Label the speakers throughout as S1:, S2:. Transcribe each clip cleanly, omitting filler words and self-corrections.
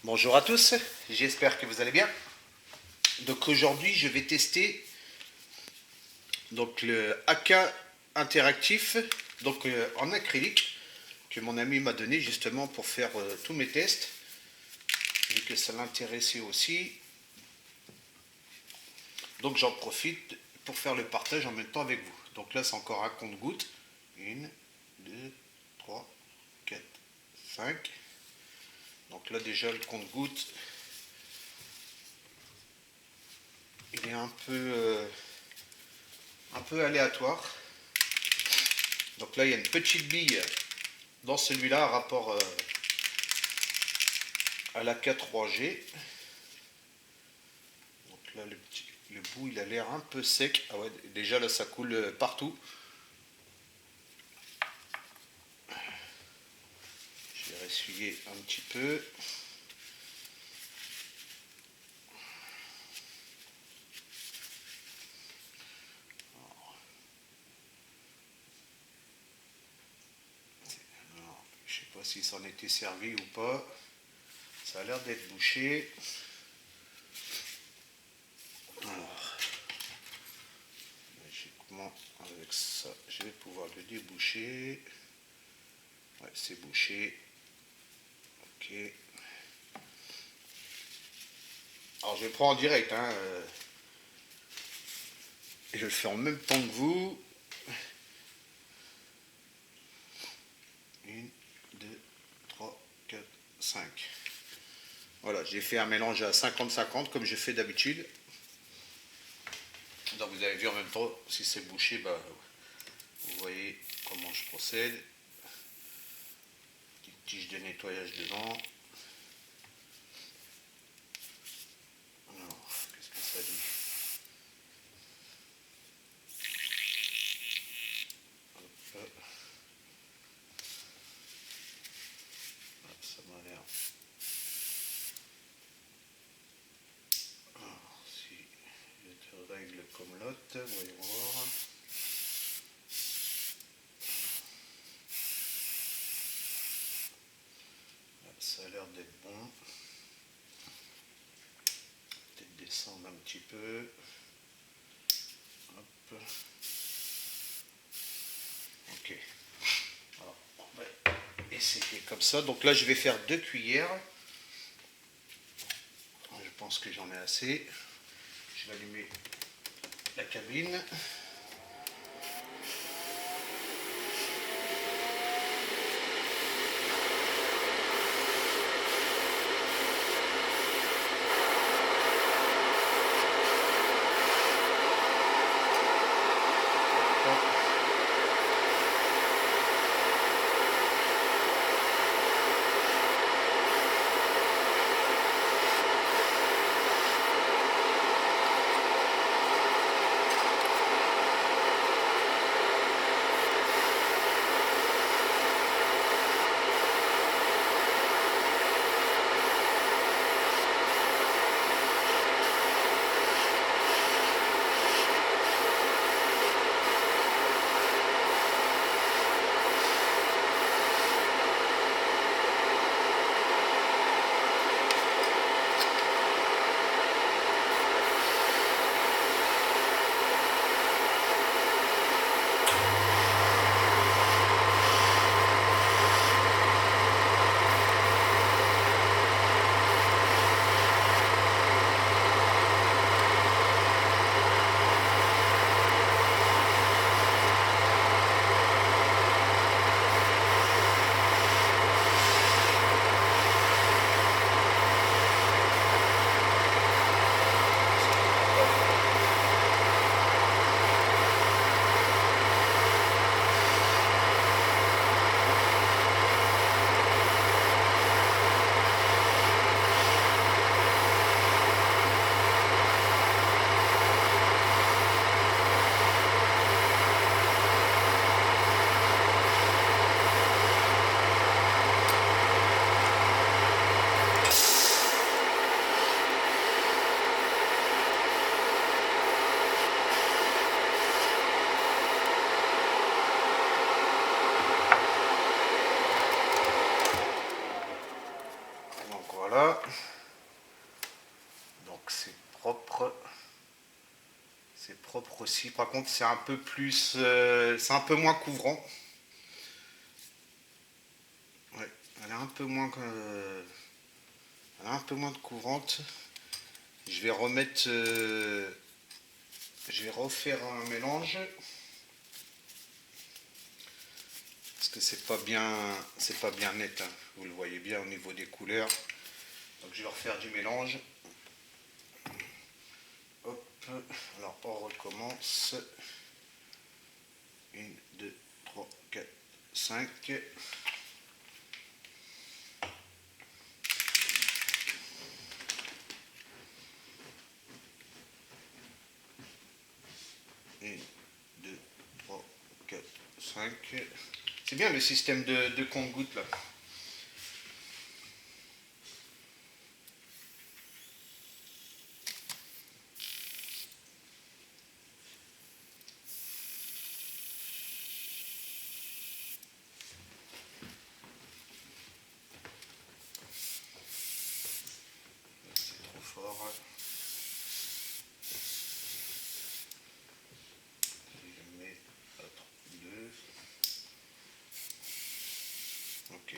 S1: Bonjour à tous, j'espère que vous allez bien. Donc aujourd'hui je vais tester le AK interactif en acrylique que mon ami m'a donné justement pour faire tous mes tests vu que ça l'intéressait aussi. Donc j'en profite pour faire le partage en même temps avec vous. Donc là c'est encore un compte-gouttes. 1, 2, 3, 4, 5. Donc là déjà le compte-gouttes il est un peu aléatoire. Donc là il y a une petite bille dans celui-là rapport à la K3G. Donc là le bout il a l'air un peu sec. Ah ouais, déjà là ça coule partout. Je vais essuyer un petit peu. Alors, je sais pas si ça en était servi ou pas. Ça a l'air d'être bouché. Alors, logiquement, avec ça, je vais pouvoir le déboucher. Ouais, c'est bouché. Ok. Alors, je le prends en direct. Je le fais en même temps que vous. 1, 2, 3, 4, 5. Voilà, j'ai fait un mélange à 50-50 comme je fais d'habitude. Donc vous avez vu en même temps, si c'est bouché, bah, vous voyez comment je procède. Petite tige de nettoyage dedans. Alors, qu'est-ce que ça dit? Hop. Hop, ça m'a l'air. Alors, si je te règle comme l'autre, voyons voir. Ça a l'air d'être bon. Peut-être descendre un petit peu. Hop. Ok. Alors, on va essayer comme ça. Donc là, je vais faire 2 cuillères. Je pense que j'en ai assez. Je vais allumer la cabine. propre. C'est propre aussi. Par contre, c'est un peu plus, c'est un peu moins couvrant. Ouais, elle a un peu moins, elle a un peu moins de couvrante. Je vais remettre, je vais refaire un mélange parce que c'est pas bien net. Hein. Vous le voyez bien au niveau des couleurs. Donc je vais refaire du mélange. Hop. Alors on recommence. 1, 2, 3, 4, 5. C'est bien le système de compte-gouttes là. C'est trop fort. Je mets 2. Ok.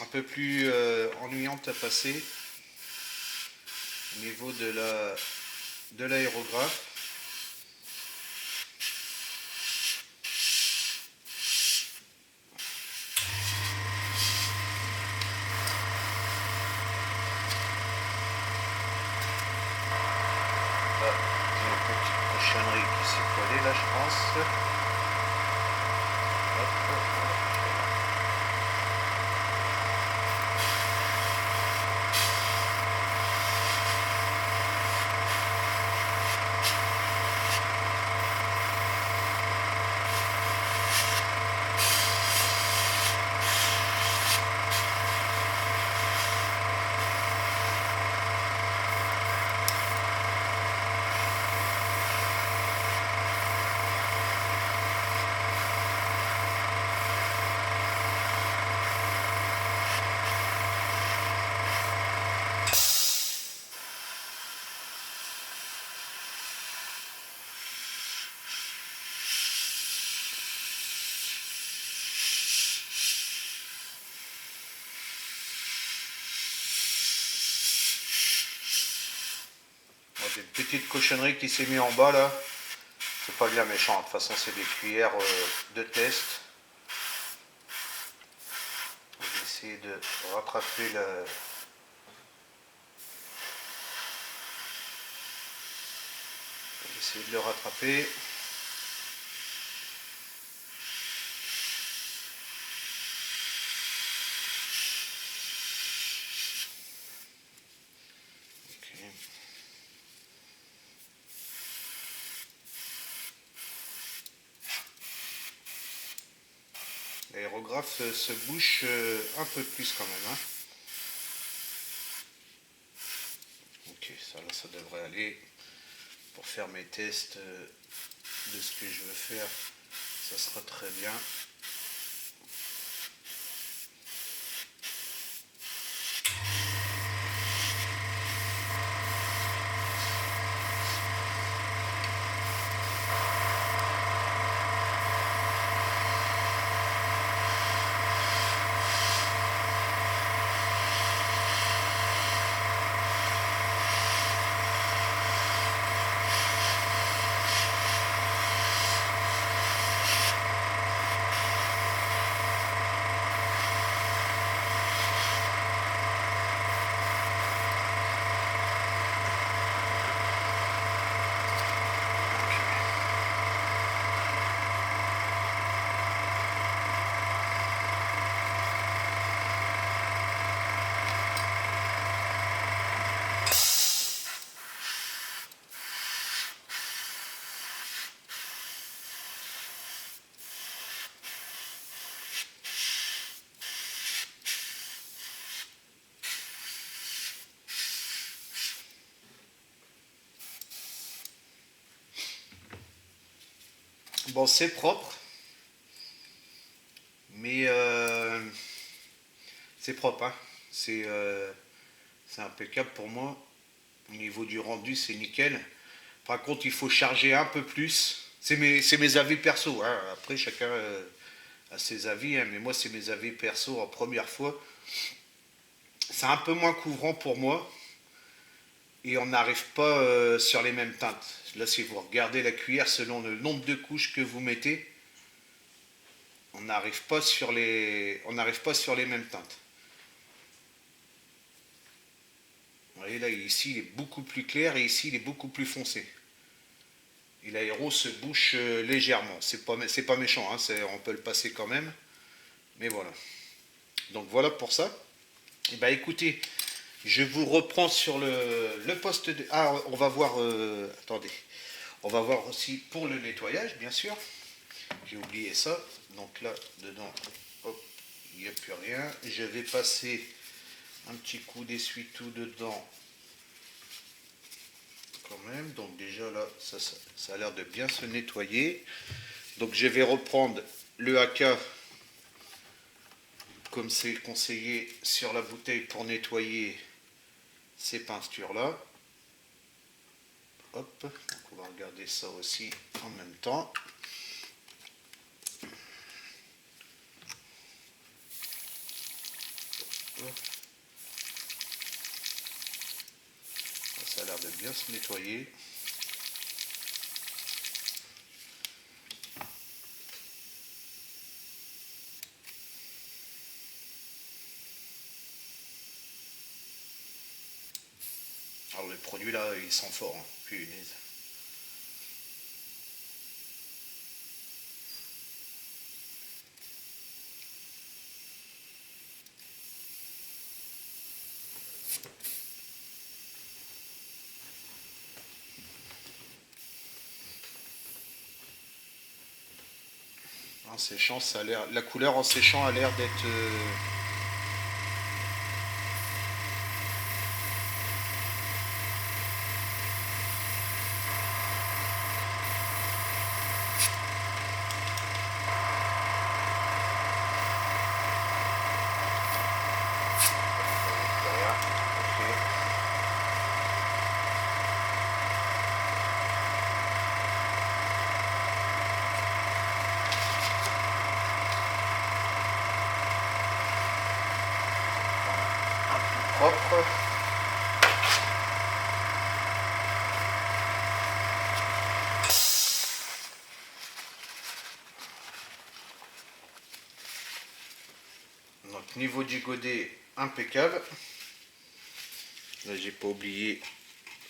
S1: Un peu plus ennuyante à passer au niveau de l'aérographe. Là, j'ai une petite cochonnerie qui s'est collée là, je pense. Hop, voilà. Des petites cochonneries qui s'est mis en bas là. C'est pas bien méchant, de toute façon c'est des cuillères de test. Je vais essayer de rattraper la... Je vais essayer de le rattraper. L'aérographe se bouche un peu plus quand même. Hein. Ok, ça là, ça devrait aller. Pour faire mes tests de ce que je veux faire, ça sera très bien. Bon, c'est propre, mais c'est propre, hein. C'est impeccable pour moi. Au niveau du rendu, c'est nickel. Par contre, il faut charger un peu plus. C'est mes avis perso, hein. Après, chacun a ses avis, hein, mais moi, c'est mes avis perso en première fois. C'est un peu moins couvrant pour moi et on n'arrive pas sur les mêmes teintes. Là, si vous regardez la cuillère selon le nombre de couches que vous mettez, on n'arrive pas sur les mêmes teintes. Vous voyez là, ici, il est beaucoup plus clair et ici, il est beaucoup plus foncé. Et l'aéro se bouche légèrement. C'est pas méchant, hein, on peut le passer quand même. Mais voilà. Donc voilà pour ça. Et bah écoutez, je vous reprends sur le poste de... Ah, on va voir... attendez. On va voir aussi pour le nettoyage, bien sûr. J'ai oublié ça. Donc là, dedans, hop, il n'y a plus rien. Je vais passer un petit coup d'essuie-tout dedans quand même. Donc déjà là, ça a l'air de bien se nettoyer. Donc je vais reprendre le AK comme c'est conseillé sur la bouteille pour nettoyer ces peintures-là. Hop, donc on va regarder ça aussi en même temps. Ça a l'air de bien se nettoyer. Alors le produit là, il sent fort, hein. Punaise. En séchant, ça a l'air, la couleur en séchant a l'air d'être derrière. Ok. Un plus propre. Donc niveau du godet, impeccable. Là j'ai pas oublié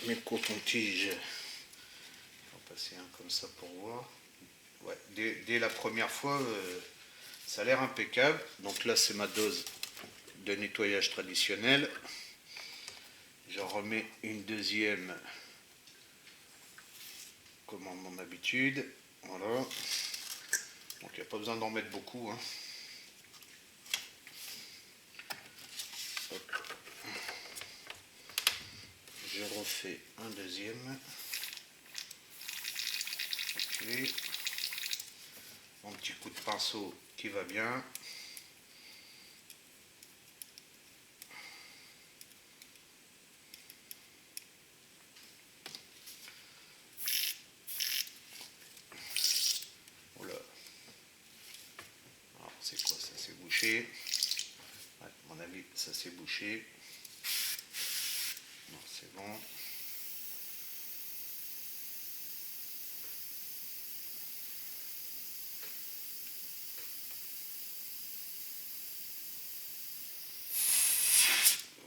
S1: mes cotons-tiges. On va passer un comme ça pour voir. Ouais, dès la première fois, ça a l'air impeccable. Donc là c'est ma dose de nettoyage traditionnel. J'en remets une deuxième comme en mon habitude. Voilà. Donc il n'y a pas besoin d'en mettre beaucoup, hein. Hop. Je refais un deuxième. Ok. Mon petit coup de pinceau qui va bien. Voilà. Alors c'est quoi ça? C'est bouché. Ouais, à mon avis, ça s'est bouché. Non, c'est bon.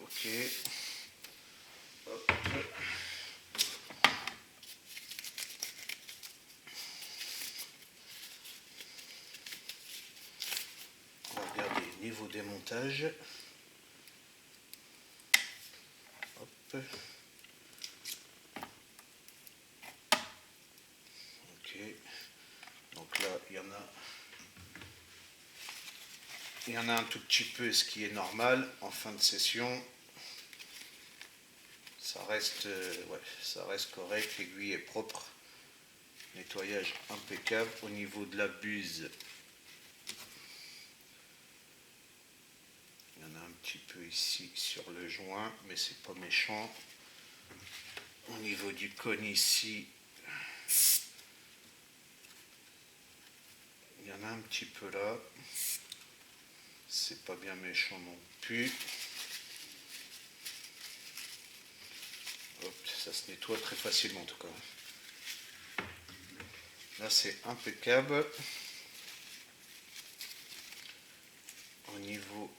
S1: Ok. Hop. On va regarder niveau démontage. Hop. Ok. Donc là, il y en a un tout petit peu, ce qui est normal en fin de session. Ça reste, ouais, ça reste correct, l'aiguille est propre, nettoyage impeccable. Au niveau de la buse, il y en a un petit peu ici sur le joint, mais c'est pas méchant. Au niveau du cône ici, il y en a un petit peu là. C'est pas bien méchant non plus. Hop, ça se nettoie très facilement en tout cas. Là c'est impeccable. Au niveau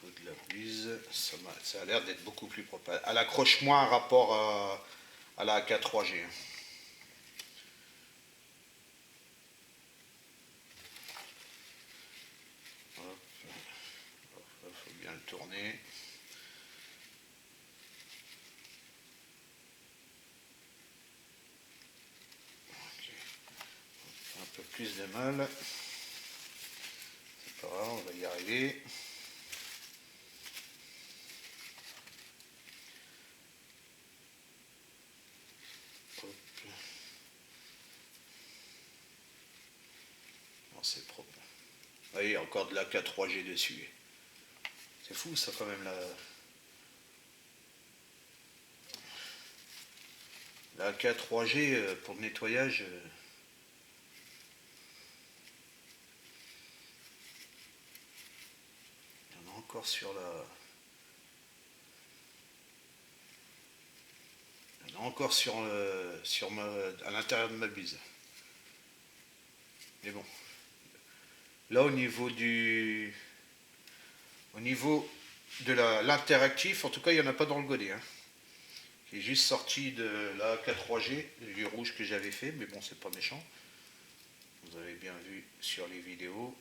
S1: de la buse, ça a l'air d'être beaucoup plus propre. Elle accroche moins un rapport à la AK3G. Il faut bien le tourner. Okay. Un peu plus de mal. C'est pas grave, on va y arriver. C'est propre. Vous voyez, encore de la AK3G dessus. C'est fou ça quand même, la AK3G pour le nettoyage. Il y en a encore sur la... Il y en a encore à l'intérieur de ma buse. Mais bon. Là au niveau de l'interactif, en tout cas il n'y en a pas dans le godet. Hein. Qui est juste sorti de la AK3G, du rouge que j'avais fait, mais bon c'est pas méchant. Vous avez bien vu sur les vidéos.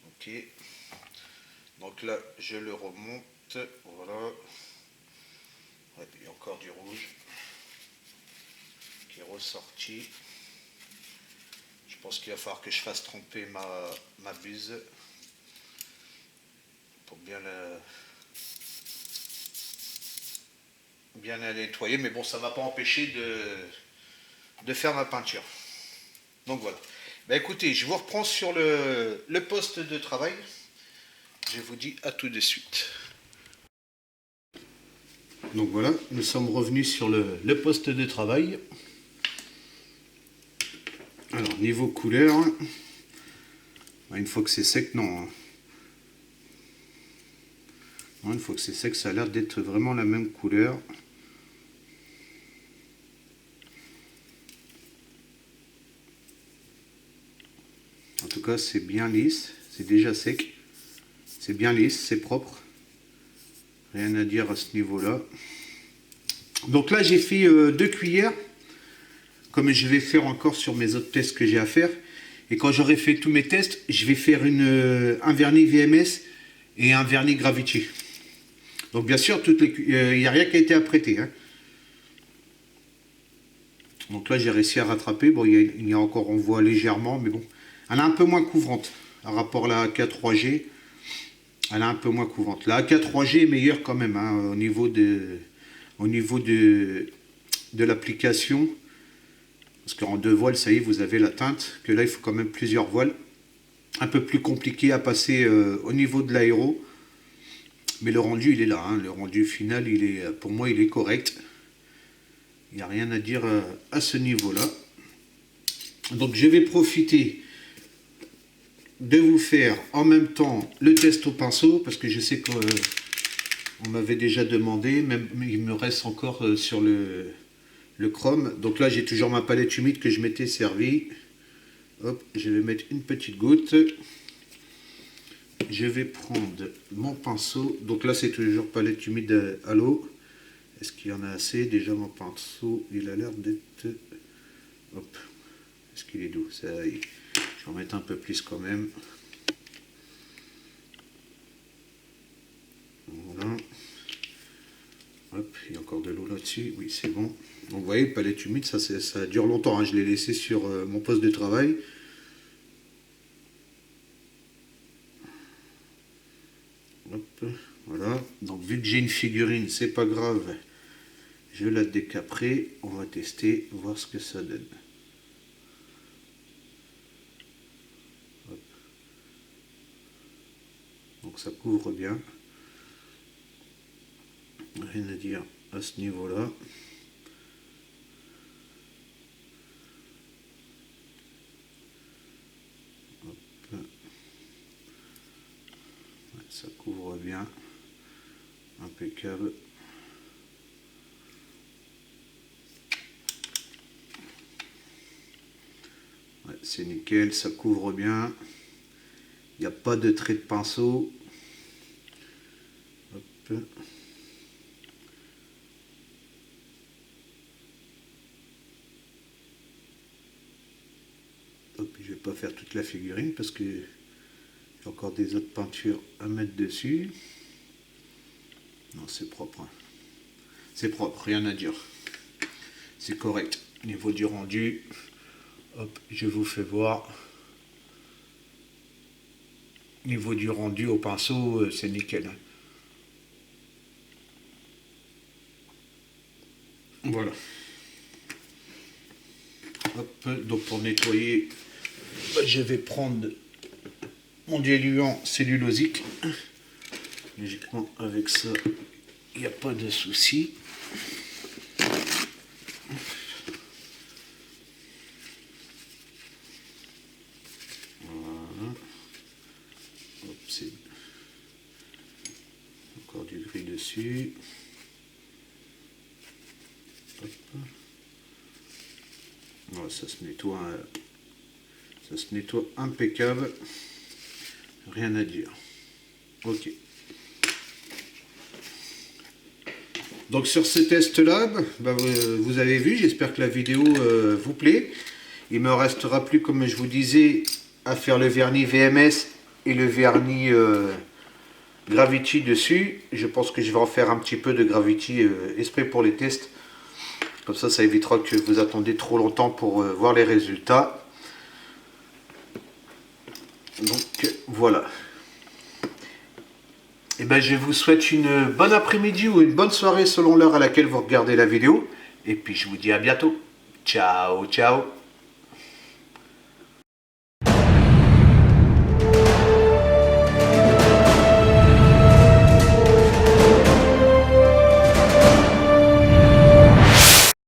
S1: Ok. Donc là je le remonte. Voilà. Ouais, il y a encore du rouge qui est ressorti. Je pense qu'il va falloir que je fasse tremper ma buse pour bien la nettoyer. Mais bon, ça ne m'a pas empêché de faire ma peinture. Donc voilà. Ben écoutez, je vous reprends sur le poste de travail. Je vous dis à tout de suite. Donc voilà, nous sommes revenus sur le poste de travail. Alors, niveau couleur, une fois que c'est sec, non. Non, une fois que c'est sec, ça a l'air d'être vraiment la même couleur. En tout cas, c'est bien lisse, c'est déjà sec. C'est bien lisse, c'est propre. Rien à dire à ce niveau-là. Donc là, j'ai fait 2 cuillères. Comme je vais faire encore sur mes autres tests que j'ai à faire. Et quand j'aurai fait tous mes tests, je vais faire un vernis VMS et un vernis Gravity. Donc bien sûr, il n'y a rien qui a été apprêté. Hein. Donc là, j'ai réussi à rattraper. Bon, il y a encore, on voit légèrement, mais bon. Elle est un peu moins couvrante par rapport à la AK3G. Elle est un peu moins couvrante. La AK3G est meilleure quand même hein, au niveau de l'application. Parce qu'en 2 voiles, ça y est, vous avez la teinte. Que là, il faut quand même plusieurs voiles. Un peu plus compliqué à passer au niveau de l'aéro. Mais le rendu, il est là. Hein. Le rendu final, pour moi, il est correct. Il n'y a rien à dire à ce niveau-là. Donc, je vais profiter de vous faire en même temps le test au pinceau. Parce que je sais qu'on m'avait déjà demandé. Même, il me reste encore sur le chrome. Donc là, j'ai toujours ma palette humide que je m'étais servi. Hop, je vais mettre une petite goutte. Je vais prendre mon pinceau. Donc là, c'est toujours palette humide à l'eau. Est-ce qu'il y en a assez? Déjà, mon pinceau, il a l'air d'être... Hop. Est-ce qu'il est doux? Ça y est. Je vais en mettre un peu plus quand même. Voilà. Hop, il y a encore de l'eau là-dessus. Oui, c'est bon. Donc vous voyez, palette humide, ça dure longtemps. Hein. Je l'ai laissé sur mon poste de travail. Hop, voilà. Donc vu que j'ai une figurine, c'est pas grave. Je la décaperai. On va tester, voir ce que ça donne. Hop. Donc ça couvre bien. Rien à dire à ce niveau-là. Ça couvre bien, impeccable. Ouais, c'est nickel, ça couvre bien. Il n'y a pas de trait de pinceau. Hop. Hop, je ne vais pas faire toute la figurine parce que j'ai encore des autres peintures à mettre dessus. Non, c'est propre. Hein. C'est propre, rien à dire. C'est correct. Niveau du rendu, hop, je vous fais voir. Niveau du rendu au pinceau, c'est nickel. Voilà. Hop, donc pour nettoyer, je vais prendre mon diluant cellulosique. Logiquement, avec ça, il n'y a pas de souci. Voilà. Hop, c'est encore du gris dessus. Hop. Voilà, ça se nettoie impeccable. Rien à dire. Ok. Donc sur ce test-là, vous avez vu, j'espère que la vidéo vous plaît. Il me restera plus, comme je vous disais, à faire le vernis VMS et le vernis Gravity dessus. Je pense que je vais en faire un petit peu de Gravity exprès pour les tests. Comme ça évitera que vous attendiez trop longtemps pour voir les résultats. Donc voilà. Et ben, je vous souhaite une bonne après-midi ou une bonne soirée selon l'heure à laquelle vous regardez la vidéo. Et puis je vous dis à bientôt. Ciao, ciao.